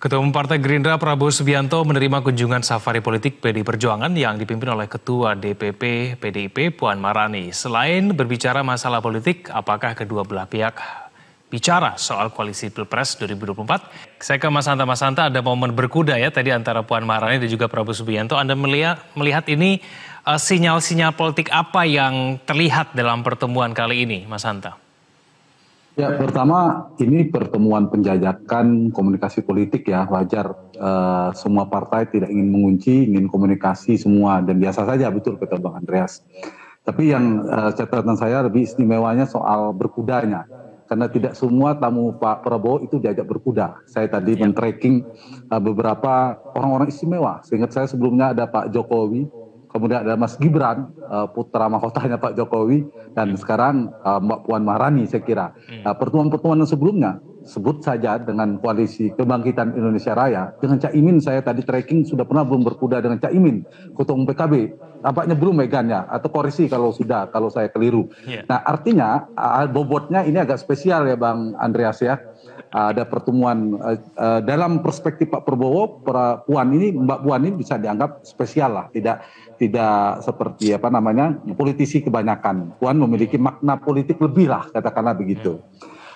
Ketua Umum Partai Gerindra Prabowo Subianto menerima kunjungan safari politik PDI Perjuangan yang dipimpin oleh Ketua DPP PDIP Puan Maharani. Selain berbicara masalah politik, apakah kedua belah pihak bicara soal koalisi Pilpres 2024? Saya ke Mas Hanta. Mas Hanta, ada momen berkuda ya tadi antara Puan Maharani dan juga Prabowo Subianto. Anda melihat ini sinyal-sinyal politik apa yang terlihat dalam pertemuan kali ini, Mas Hanta? Ya, pertama ini pertemuan penjajakan komunikasi politik ya, wajar. Semua partai tidak ingin mengunci, ingin komunikasi semua, dan biasa saja, betul kata Bang Andreas. Tapi yang catatan saya lebih istimewanya soal berkudanya, karena tidak semua tamu Pak Prabowo itu diajak berkuda. Saya tadi men-tracking beberapa orang-orang istimewa. Seingat saya sebelumnya ada Pak Jokowi, kemudian ada Mas Gibran, putra mahkotanya Pak Jokowi, dan sekarang Mbak Puan Maharani saya kira. Pertemuan-pertemuan yang sebelumnya, sebut saja dengan Koalisi Kebangkitan Indonesia Raya, dengan Cak Imin saya tadi tracking sudah pernah belum berkuda dengan Cak Imin, Ketua Umum PKB, tampaknya belum megannya, atau koreksi kalau sudah, kalau saya keliru. Nah artinya bobotnya ini agak spesial ya Bang Andreas ya. Ada pertemuan dalam perspektif Pak Prabowo, Puan ini, Mbak Puan ini bisa dianggap spesial lah, tidak seperti politisi kebanyakan. Puan memiliki makna politik lebih lah, katakanlah begitu.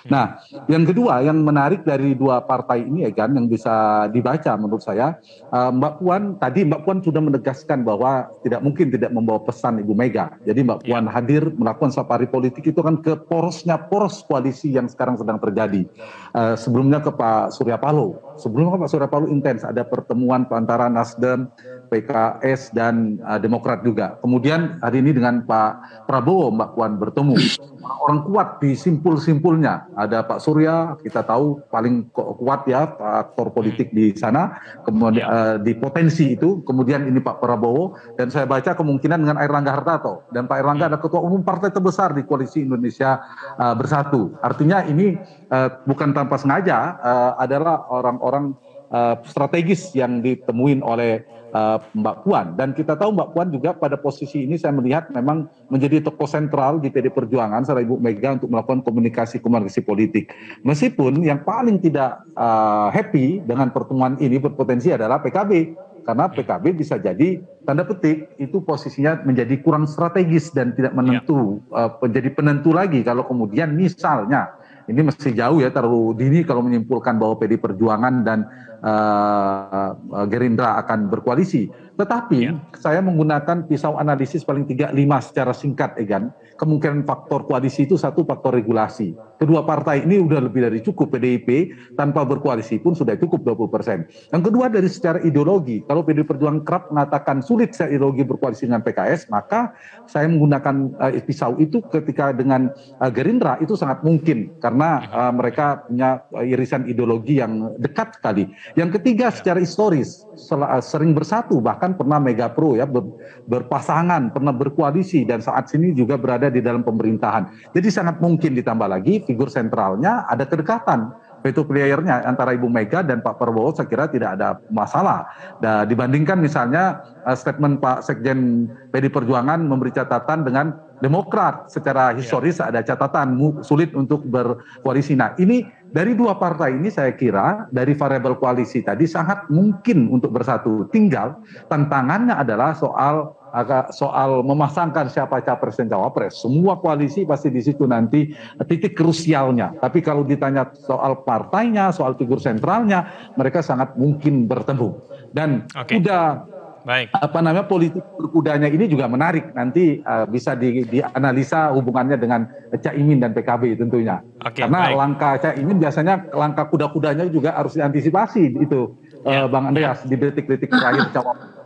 Nah, yang kedua yang menarik dari dua partai ini ya kan, yang bisa dibaca menurut saya, Mbak Puan sudah menegaskan bahwa tidak mungkin tidak membawa pesan Ibu Mega. Jadi Mbak Puan hadir melakukan safari politik itu kan ke poros koalisi yang sekarang sedang terjadi. Sebelumnya ke Pak Surya Paloh. Sebelumnya Pak Surya Paloh intens, ada pertemuan antara Nasdem, PKS dan Demokrat juga. Kemudian hari ini dengan Pak Prabowo Mbak Puan bertemu. Orang kuat di simpul-simpulnya. Ada Pak Surya, kita tahu paling kuat ya aktor politik di sana. Kemudian di potensi itu. Kemudian ini Pak Prabowo, dan saya baca kemungkinan dengan Airlangga Hartarto. Dan Pak Airlangga adalah ketua umum partai terbesar di Koalisi Indonesia Bersatu. Artinya ini bukan tanpa sengaja, adalah orang-orang strategis yang ditemuin oleh Mbak Puan. Dan kita tahu Mbak Puan juga pada posisi ini saya melihat memang menjadi tokoh sentral di PD Perjuangan setelah Ibu Mega untuk melakukan komunikasi politik. Meskipun yang paling tidak happy dengan pertemuan ini berpotensi adalah PKB. Karena PKB bisa jadi tanda petik itu posisinya menjadi kurang strategis dan tidak menentu, menjadi penentu lagi kalau kemudian misalnya, ini masih jauh ya, terlalu dini kalau menyimpulkan bahwa PD Perjuangan dan Gerindra akan berkoalisi. Tetapi saya menggunakan pisau analisis paling 3-5 secara singkat, Egan. Kemungkinan faktor koalisi itu satu, faktor regulasi. Kedua partai ini udah lebih dari cukup, PDIP tanpa berkoalisi pun sudah cukup 20%. Yang kedua dari secara ideologi, kalau PD Perjuangan kerap mengatakan sulit secara ideologi berkoalisi dengan PKS, maka saya menggunakan pisau itu ketika dengan Gerindra itu sangat mungkin karena mereka punya irisan ideologi yang dekat sekali. Yang ketiga secara historis sering bersatu, bahkan pernah Mega Pro ya, berpasangan, pernah berkoalisi, dan saat ini juga berada di dalam pemerintahan. Jadi sangat mungkin ditambah lagi figur sentralnya ada kedekatan. Veto playernya antara Ibu Mega dan Pak Prabowo saya kira tidak ada masalah. Dibandingkan misalnya statement Pak Sekjen PD Perjuangan memberi catatan dengan Demokrat, secara historis ada catatan sulit untuk berkoalisi. Nah ini dari dua partai ini saya kira dari variabel koalisi tadi sangat mungkin untuk bersatu. Tinggal tantangannya adalah soal memasangkan siapa capres dan cawapres. Semua koalisi pasti di situ nanti titik krusialnya. Tapi kalau ditanya soal partainya, soal figur sentralnya, mereka sangat mungkin bertemu. Dan politik berkudanya ini juga menarik. Nanti bisa dianalisa hubungannya dengan Cak Imin dan PKB tentunya. Karena langkah Cak Imin biasanya langkah kuda-kudanya juga harus diantisipasi itu, Bang Andreas, di detik-detik terakhir cawapres.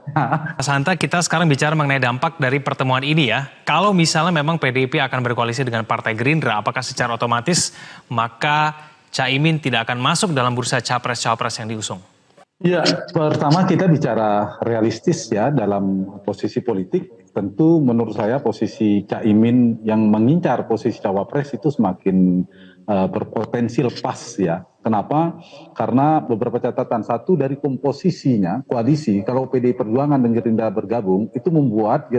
Mas Hanta, kita sekarang bicara mengenai dampak dari pertemuan ini ya. Kalau misalnya memang PDIP akan berkoalisi dengan Partai Gerindra, apakah secara otomatis maka Cak Imin tidak akan masuk dalam bursa capres-cawapres yang diusung? Ya, pertama kita bicara realistis ya dalam posisi politik. Tentu menurut saya posisi Cak Imin yang mengincar posisi cawapres itu semakin berpotensi lepas ya. Kenapa? Karena beberapa catatan. Satu, dari komposisinya koalisi, kalau PDI Perjuangan dan Gerindra bergabung, itu membuat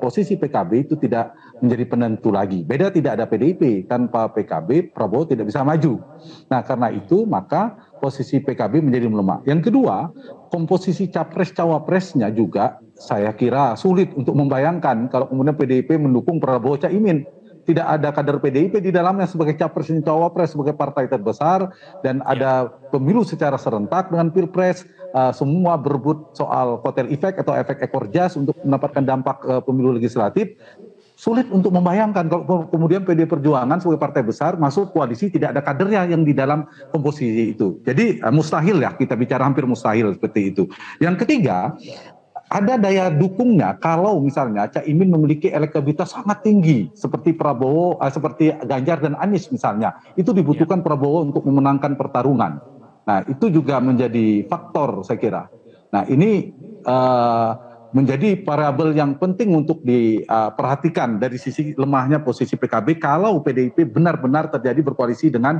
posisi PKB itu tidak menjadi penentu lagi. Beda tidak ada PDIP, tanpa PKB Prabowo tidak bisa maju. Nah karena itu maka posisi PKB menjadi melemah. Yang kedua, komposisi capres-cawapresnya juga saya kira sulit untuk membayangkan kalau kemudian PDIP mendukung Prabowo Caimin. Tidak ada kader PDIP di dalamnya sebagai capres dan cawapres sebagai partai terbesar, dan ada pemilu secara serentak dengan pilpres, semua berebut soal kotel efek atau efek ekor jas untuk mendapatkan dampak pemilu legislatif. Sulit untuk membayangkan kalau kemudian PD Perjuangan sebagai partai besar masuk koalisi tidak ada kadernya yang di dalam komposisi itu. Jadi mustahil ya, kita bicara hampir mustahil seperti itu. Yang ketiga, ada daya dukungnya kalau misalnya Caimin memiliki elektabilitas sangat tinggi seperti Prabowo, seperti Ganjar dan Anies misalnya. Itu dibutuhkan Prabowo untuk memenangkan pertarungan. Nah itu juga menjadi faktor saya kira. Nah ini menjadi variabel yang penting untuk diperhatikan dari sisi lemahnya posisi PKB kalau PDIP benar-benar terjadi berkoalisi dengan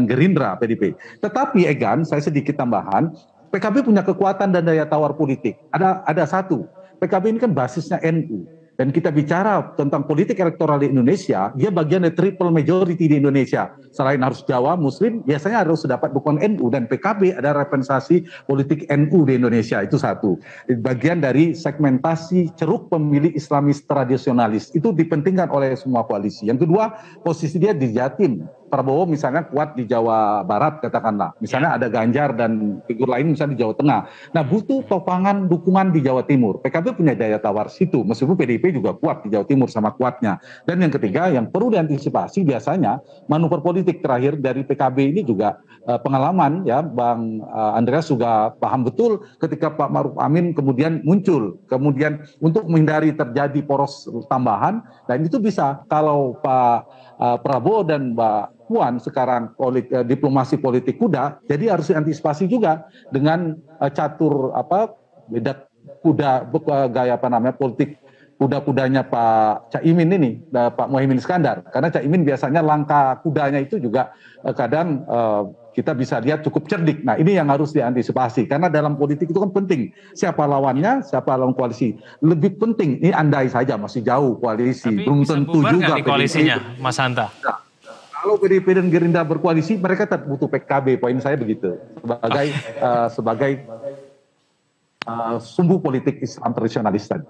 Gerindra PDIP. Tetapi Egan, saya sedikit tambahan, PKB punya kekuatan dan daya tawar politik. Ada satu, PKB ini kan basisnya NU. Dan kita bicara tentang politik elektoral di Indonesia, dia bagian dari triple majority di Indonesia. Selain harus Jawa, Muslim, biasanya harus dapat dukungan NU. Dan PKB ada representasi politik NU di Indonesia, itu satu. Bagian dari segmentasi ceruk pemilih Islamis tradisionalis. Itu dipentingkan oleh semua koalisi. Yang kedua, posisi dia di Jatim. Prabowo misalnya kuat di Jawa Barat katakanlah, misalnya ada Ganjar dan figur lain misalnya di Jawa Tengah. Nah butuh topangan dukungan di Jawa Timur. PKB punya daya tawar situ, meskipun PDIP juga kuat di Jawa Timur sama kuatnya. Dan yang ketiga yang perlu diantisipasi biasanya manuver politik terakhir dari PKB ini juga pengalaman ya, Bang Andreas juga paham betul ketika Pak Maruf Amin kemudian muncul, kemudian untuk menghindari terjadi poros tambahan, dan itu bisa kalau Pak Prabowo dan Mbak Puan sekarang diplomasi politik kuda, jadi harus diantisipasi juga dengan catur beda kuda gaya politik kuda-kudanya Pak Caimin ini, Pak Muhaimin Iskandar. Karena Caimin biasanya langkah kudanya itu juga kadang kita bisa lihat cukup cerdik. Nah ini yang harus diantisipasi, karena dalam politik itu kan penting siapa lawannya, siapa lawan koalisi. Lebih penting, ini andai saja masih jauh koalisi, tapi belum tentu juga koalisinya, Mas Hanta. Nah, kalau PDIP dan Gerindra berkoalisi, mereka tetap butuh PKB. Poin saya begitu, sebagai sumbu politik Islam tradisionalis tadi.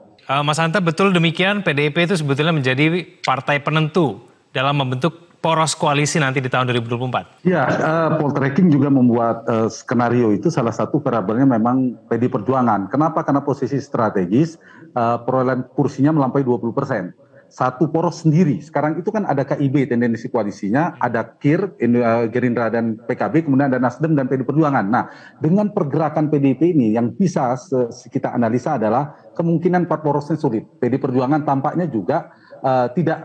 Mas Hanta, betul demikian, PDIP itu sebetulnya menjadi partai penentu dalam membentuk poros koalisi nanti di tahun 2024? Ya, poltreking juga membuat skenario itu, salah satu variabelnya memang PD Perjuangan. Kenapa? Karena posisi strategis, perolehan kursinya melampaui 20%. Satu poros sendiri. Sekarang itu kan ada KIB tendensi koalisinya, ada KIR, Gerindra dan PKB, kemudian ada Nasdem dan PD Perjuangan. Nah, dengan pergerakan PDIP ini yang bisa kita analisa adalah kemungkinan 4 porosnya sulit. PD Perjuangan tampaknya juga tidak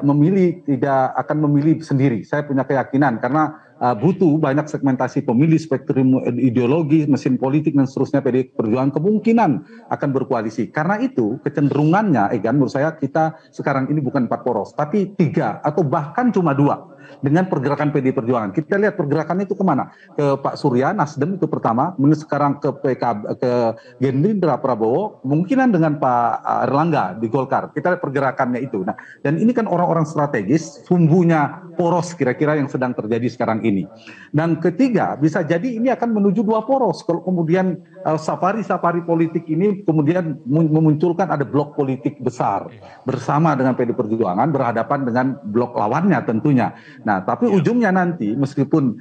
akan memilih sendiri. Saya punya keyakinan karena butuh banyak segmentasi pemilih, spektrum ideologi, mesin politik dan seterusnya. PD Perjuangan kemungkinan akan berkoalisi. Karena itu kecenderungannya, Egan, menurut saya kita sekarang ini bukan 4 poros, tapi 3 atau bahkan cuma 2. Dengan pergerakan PD Perjuangan, kita lihat pergerakannya itu kemana? Ke Pak Surya, Nasdem itu pertama, kemudian sekarang ke PKB, ke Gerindra Prabowo, kemungkinan dengan Pak Erlangga di Golkar. Kita lihat pergerakannya itu. Nah, dan ini kan orang-orang strategis, sumbunya poros kira-kira yang sedang terjadi sekarang ini. Dan ketiga, bisa jadi ini akan menuju 2 poros. Kalau kemudian safari-safari politik ini kemudian memunculkan ada blok politik besar bersama dengan PD Perjuangan berhadapan dengan blok lawannya tentunya. Nah, tapi ujungnya nanti meskipun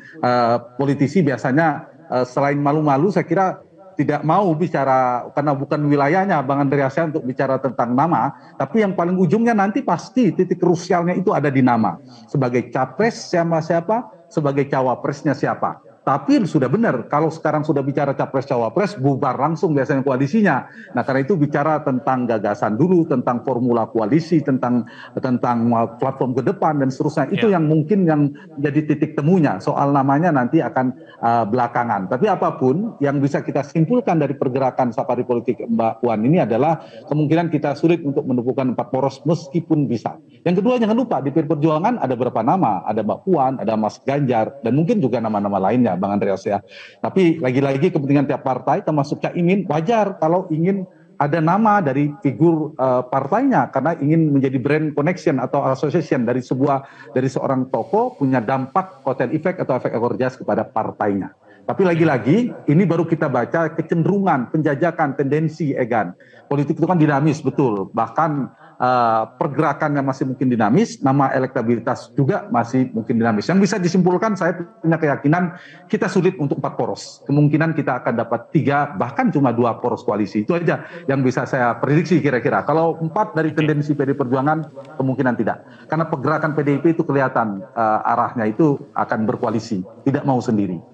politisi biasanya selain malu-malu, saya kira tidak mau bicara karena bukan wilayahnya Bang Andreas untuk bicara tentang nama, tapi yang paling ujungnya nanti pasti titik krusialnya itu ada di nama. Sebagai capres siapa, sebagai cawapresnya siapa. Tapi sudah benar, kalau sekarang sudah bicara capres-cawapres, bubar langsung biasanya koalisinya. Nah karena itu bicara tentang gagasan dulu, tentang formula koalisi, tentang platform ke depan dan seterusnya. Itu yang mungkin yang jadi titik temunya. Soal namanya nanti akan belakangan. Tapi apapun yang bisa kita simpulkan dari pergerakan safari politik Mbak Puan ini adalah kemungkinan kita sulit untuk menemukan 4 poros meskipun bisa. Yang kedua jangan lupa di PD Perjuangan ada beberapa nama, ada Mbak Puan, ada Mas Ganjar, dan mungkin juga nama-nama lainnya. Bang Andreas ya. Tapi lagi-lagi kepentingan tiap partai termasuk Caimin wajar kalau ingin ada nama dari figur partainya karena ingin menjadi brand connection atau association dari seorang tokoh punya dampak kotel efek atau efek ekor jas kepada partainya. Tapi lagi-lagi ini baru kita baca kecenderungan, penjajakan, tendensi, Egan. Politik itu kan dinamis, betul. Bahkan pergerakannya masih mungkin dinamis, nama elektabilitas juga masih mungkin dinamis. Yang bisa disimpulkan, saya punya keyakinan kita sulit untuk 4 poros. Kemungkinan kita akan dapat 3, bahkan cuma 2 poros koalisi. Itu aja yang bisa saya prediksi kira-kira. Kalau 4 dari tendensi PDI Perjuangan, kemungkinan tidak. Karena pergerakan PDIP itu kelihatan arahnya itu akan berkoalisi, tidak mau sendiri.